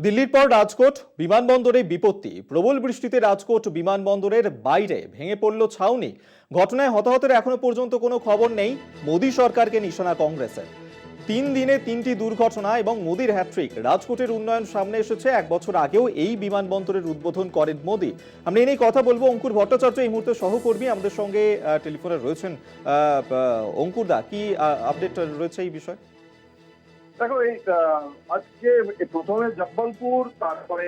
দিল্লির পর রাজকোট বিমানবন্দরে বিপত্তি। প্রবল বৃষ্টিতে রাজকোট বিমানবন্দরের বাইরে ভেঙে পড়ল ছাউনি। ঘটনায় হতাহতের এখনো পর্যন্ত কোনো খবর নেই। মোদী সরকারকে নিশানা কংগ্রেসের। 3 দিনে 3টি দুর্ঘটনা এবং মোদীর হ্যাট্রিক। রাজকোটের উন্নয়ন সামনে এসেছে। 1 বছর আগেও এই বিমানবন্দরের উদ্বোধন করেন মোদী। আমরা এই নিয়ে কথা বলবো। অঙ্কুর ভট্টাচার্য এই মুহূর্তে সহকর্মী আমাদের সঙ্গে টেলিফোনে রয়েছেন। অঙ্কুর দা, কি আপডেট রয়েছে এই বিষয়ে? দেখো, এই আজকে প্রথমে জব্বলপুর, তারপরে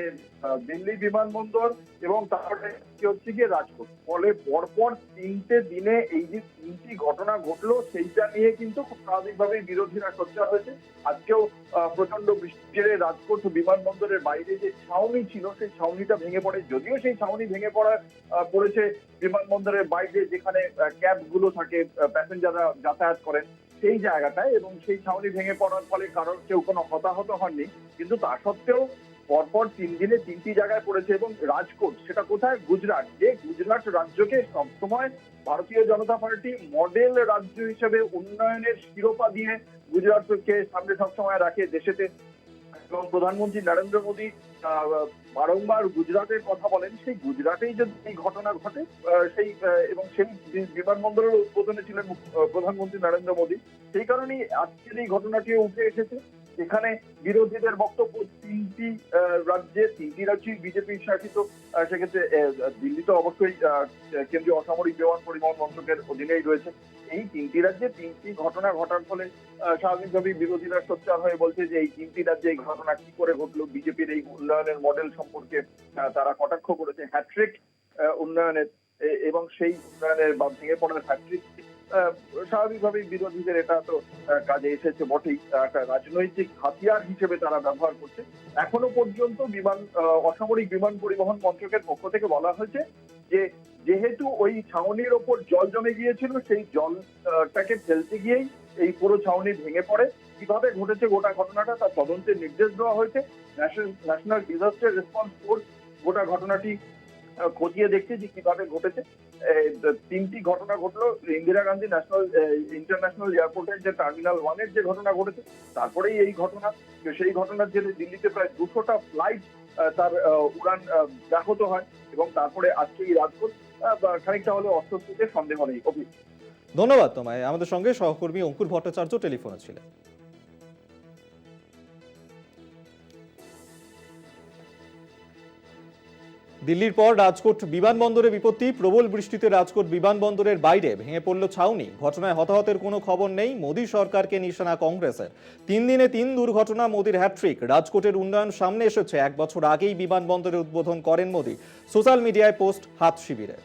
দিল্লি বিমানবন্দর এবং তারপরে কি হচ্ছে গিয়ে রাজকোট, ফলে পরপর 3টে দিনে এই যে 3টি ঘটনা ঘটলো সেইটা নিয়ে কিন্তু খুব স্বাভাবিকভাবে বিরোধীরা সোচ্চার হয়েছে। আজকেও প্রচন্ড বৃষ্টির রাজকোট বিমানবন্দরের বাইরে যে ছাউনি ছিল সেই ছাউনিটা ভেঙে পড়ে। যদিও সেই ছাউনি ভেঙে পড়েছে বিমানবন্দরের বাইরে, যেখানে ক্যাব গুলো থাকে, প্যাসেঞ্জাররা যাতায়াত করেন সেই জায়গাটায়, এবং সেই ছাউনি ভেঙে পড়ার ফলে কেউ কোনো হতাহত হননি। কিন্তু তা সত্ত্বেও পরপর 3 দিনে 3টি জায়গায় পড়েছে। এবং রাজকোট, সেটা কোথায়? গুজরাট। যে গুজরাট রাজ্যকে সবসময় ভারতীয় জনতা পার্টি মডেল রাজ্য হিসেবে উন্নয়নের শিরোপা দিয়ে গুজরাটকে সামনে সবসময় রাখে দেশেতে। এবং প্রধানমন্ত্রী নরেন্দ্র মোদী বারংবার গুজরাটের কথা বলেন। সেই গুজরাটেই যদি এই ঘটনা ঘটে, এবং সেই বিমানবন্দরের উদ্বোধনে ছিলেন প্রধানমন্ত্রী নরেন্দ্র মোদী, সেই কারণেই আজকের এই ঘটনাটিও উঠে এসেছে। এখানে বিরোধীদের বক্তব্য, 3টি রাজ্যই বিজেপি শাসিত। সেক্ষেত্রে দিল্লি তো অবশ্যই কেন্দ্রীয় অসামরিক বিমান পরিবহন মন্ত্রকের অধীনেই রয়েছে। এই 3টি রাজ্যে 3টি ঘটনা ঘটার ফলে স্বাভাবিকভাবেই বিরোধীরা সোচ্চার হয়ে বলছে যে এই 3টি রাজ্যে এই ঘটনা কি করে ঘটলো। বিজেপির এই উন্নয়নের মডেল সম্পর্কে তারা কটাক্ষ করেছে, হ্যাট্রিক উন্নয়নের, এবং সেই উন্নয়নের বা ভেঙে পড়ার হ্যাট্রিক স্বাভাবিকভাবেই বিরোধীদের এটা তো কাজে এসেছে বটেই। একটা রাজনৈতিক হাতিয়ার হিসেবে তারা ব্যবহার করছে। এখনো পর্যন্ত অসামরিক বিমান পরিবহন মন্ত্রকের পক্ষ থেকে বলা হয়েছে যে যেহেতু ওই ছাউনির ওপর জল জমে গিয়েছিল, সেই জলটাকে ফেলতে গিয়েই এই পুরো ছাউনি ভেঙে পড়ে। কিভাবে ঘটেছে গোটা ঘটনাটা তার তদন্তের নির্দেশ দেওয়া হয়েছে। ন্যাশনাল ডিজাস্টার রেসপন্স ফোর্স গোটা ঘটনাটি খতিয়ে দেখছে যে কিভাবে ঘটেছে। 3টি ঘটনা ঘটলো। ইন্দিরা গান্ধী ইন্টারন্যাশনাল এয়ারপোর্টের যে টার্মিনাল 1-এর যে ঘটনা ঘটেছে, তারপরেই এই ঘটনা। সেই ঘটনার জেরে দিল্লিতে প্রায় 200টা ফ্লাইট তার উড়ান ব্যাহত হয়, এবং তারপরে আজকে এই রাজকোট খানিকটা হলে অস্বস্তিতে সন্দেহ নেই। ধন্যবাদ তোমায়। আমাদের সঙ্গে সহকর্মী অঙ্কুর ভট্টাচার্য টেলিফোনে ছিলেন। দিল্লির পর রাজকোট বিমানবন্দরে বিপত্তি। প্রবল বৃষ্টিতে রাজকোট বিমানবন্দরের বাইরে ভেঙে পড়ল ছাউনি। ঘটনায় হতাহতের কোনো খবর নেই। মোদী সরকারকে নিশানা কংগ্রেসের। 3 দিনে 3 দুর্ঘটনা, মোদীর হ্যাট্রিক। রাজকোটের উন্নয়ন সামনে এসেছে। 1 বছর আগেই বিমানবন্দরের উদ্বোধন করেন মোদী। সোশ্যাল মিডিয়ায় পোস্ট হাত শিবিরে।